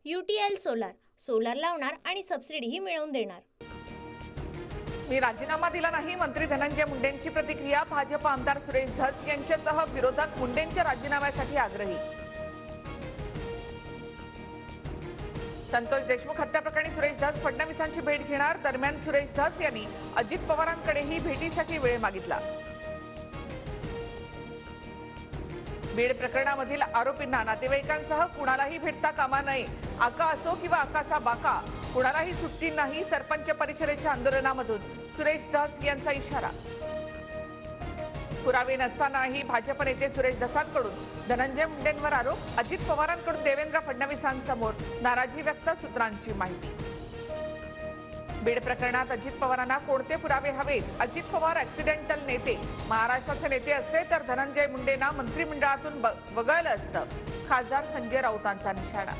UTL solar solar लावणार आणि सबसिडीही मिळवून देणार। मी राजीनामा दिला नाही, मंत्री धनंजय मुंडेंची प्रतिक्रिया। भाजप आमदार सुरेश धस यांच्यासह विरोधक मुंडेंच्या राजीनाम्यासाठी आग्रही। संतोष देशमुख हत्या प्रकरणी सुरेश धस फडणवीसांची भेट घेणार। दरम्यान सुरेश धस यांनी अजित पवारांकडेही भेटीसाठी वेळ मागितला। बीड प्रकरणामधील आरोपींना नातेवाईकांसह कुणालाही भेटता कामा नये। आका असो किंवा आकाचा बाका, कुणालाही सुट्टी नाही। सरपंच परिषदेच्या आंदोलनामधून सुरेश धस यांचा इशारा। पुरावे नसतानाही भाजप नेते सुरेश धसांकडून धनंजय मुंडेंवर आरोप। अजित पवारांकडून देवेंद्र फडणवीसांसमोर नाराजी व्यक्त, सूत्रांची माहिती। बीड प्रकरणात अजित पवारांना कोणते पुरावे हवेत? अजित पवार ऍक्सिडेंटल नेते, महाराष्ट्राचे नेते असते तर धनंजय मुंडेंना मंत्रिमंडळातून वगळलं असतं। खासदार संजय राऊतांचा निशाणा।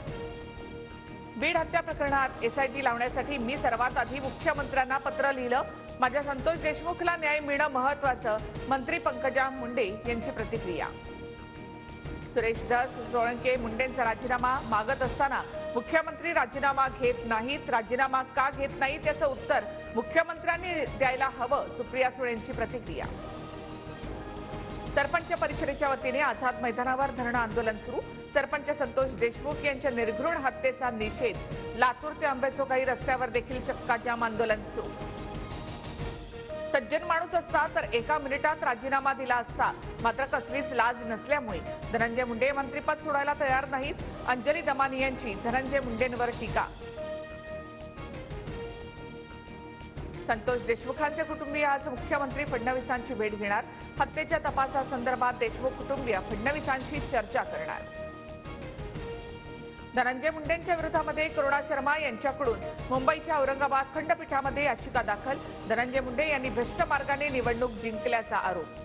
बीड हत्या प्रकरणात SIT लावण्यासाठी मी सर्वात आधी मुख्यमंत्र्यांना पत्र लिहिलं। माझ्या संतोष देशमुखला न्याय मिळणं महत्त्वाचं, मंत्री पंकजा मुंडे यांची प्रतिक्रिया। सुरेश धस सोळंके मुंडेंचा राजीनामा मागत असताना मुख्यमंत्री राजीनामा घेत नाहीत। राजीनामा का घेत नाही त्याचं उत्तर मुख्यमंत्र्यांनी द्यायला हवं, सुप्रिया सुळेंची प्रतिक्रिया। सरपंच परिषदेच्या वतीने आझाद मैदानावर धरणं आंदोलन सुरू। सरपंच संतोष देशमुख यांच्या निर्घृण हत्येचा निषेध। लातूर ते अंबेजोगाई रस्त्यावर देखील चक्काजाम आंदोलन सुरू। सज्जन माणूस असता तर एका मिनिटात राजीनामा दिला असता, मात्र कसलीच लाज नसल्यामुळे धनंजय मुंडे मंत्रिपद सोडायला तयार नाहीत। अंजली दमानी यांची धनंजय मुंडेंवर टीका। संतोष देशमुखांचे कुटुंबीय आज मुख्यमंत्री फडणवीसांची भेट घेणार। हत्येच्या तपासासंदर्भात देशमुख कुटुंबीय फडणवीसांशी चर्चा करणार। धनंजय मुंडेंच्या विरोधामध्ये करुणा शर्मा यांच्याकडून मुंबईच्या औरंगाबाद खंडपीठामध्ये याचिका दाखल। धनंजय मुंडे यांनी भ्रष्ट मार्गाने निवडणूक जिंकल्याचा आरोप।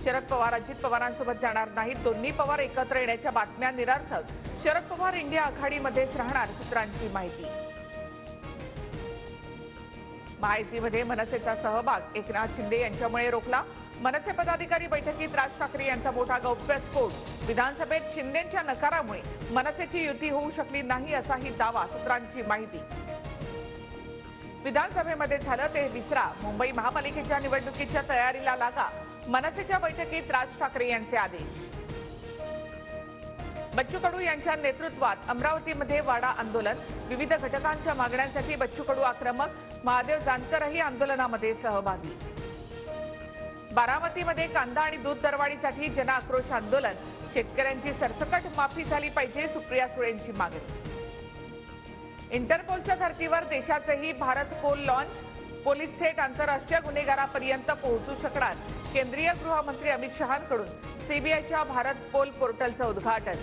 शरद पवार अजित पवारांसोबत जाणार नाहीत, दोन्ही पवार एकत्र येण्याच्या बातम्या निरर्थक। शरद पवार इंडिया आघाडीमध्येच राहणार, सूत्रांची माहिती। महायुतीमध्ये मनसेचा सहभाग एकनाथ शिंदे यांच्यामुळे रोखला। मनसे पदाधिकारी बैठकीत राज ठाकरे यांचा मोठा गौप्यस्फोट। विधानसभेत शिंदेंच्या नकारामुळे मनसेची युती होऊ शकली नाही, असाही दावा, सूत्रांची माहिती। विधानसभेमध्ये झालं ते विसरा, मुंबई महापालिकेच्या निवडणुकीच्या तयारीला लागा। मनसेच्या बैठकीत राज ठाकरे यांचे आदेश। बच्चू कडू यांच्या नेतृत्वात अमरावतीमध्ये वाडा आंदोलन। विविध घटकांच्या मागण्यांसाठी बच्चू कडू आक्रमक। महादेव जानकरही आंदोलनामध्ये सहभागी। बारामतीमध्ये कांदा आणि दूध दरवाढीसाठी जनआक्रोश आंदोलन। शेतकऱ्यांची सरसकट माफी झाली पाहिजे, सुप्रिया सुळेंची मागणी। इंटरपोलच्या धर्तीवर देशाचेही भारत पोल लॉन्च। पोलीस थेट आंतरराष्ट्रीय गुन्हेगारापर्यंत पोहोचू शकणार। केंद्रीय गृहमंत्री अमित शहांकडून CBIच्या भारत पोल पोर्टलचं उद्घाटन।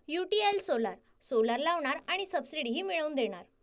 UTL सोलार सोलार लावणार आणि सबसिडीही मिळवून देणार।